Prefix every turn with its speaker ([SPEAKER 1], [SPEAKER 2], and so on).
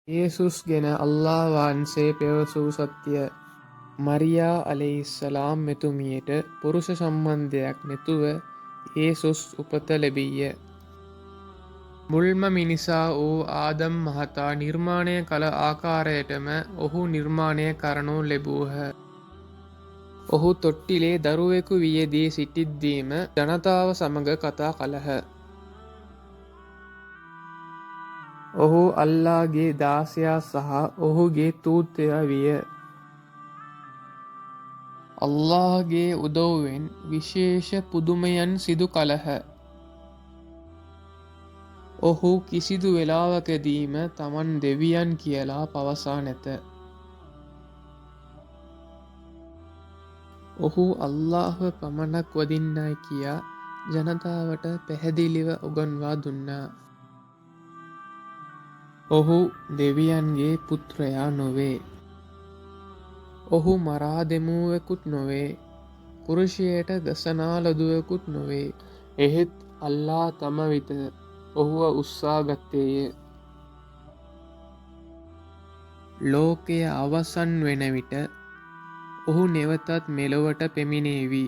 [SPEAKER 1] යේසුස් ගැන අල්ලා වහන්සේ පැවසූ සත්‍යය. මරියා අලෙහිස්සලාම් මෙතුමියට පුරුෂ සම්බන්ධයක් නැතුව යේසුස් උපත ලැබීය. මුල්ම මිනිසා වූ ආදම් මහතා නිර්මාණය කළ ආකාරයටම ඔහු නිර්මාණය කරනු ලැබූහ. ඔහු තොටිලේ දරුවෙකු වියදී සිටිද්දීම ජනතාව සමඟ කතා කළහ. ඔහු අල්ලාගේ දාසයා සහ ඔහුගේ දූතයා විය. අල්ලාහගේ උදව්වෙන් විශේෂ පුදුමයන් සිදු කළහ. ඔහු කිසිදු වෙලාවකදීම තමන් දෙවියන් කියලා පවසා නැත. ඔහු අල්ලාහ්ව පමණක් වදින්නයි කියා ජනතාවට පැහැදිලිව උගන්වා දුන්නා. ඔහු දෙවියන්ගේ පුත්‍රයා නොවේ. ඔහු මරා දෙමුවෙකුත් නොවේ. පුරුෂයට ගසනාලදුවෙකුත් නොවේ. එහෙත් අල්ලා තම විට ඔහුව උත්සා ගත්තේය. ලෝකය අවසන් වෙන විට ඔහු නැවතත් මෙලොවට පැමිණේවි.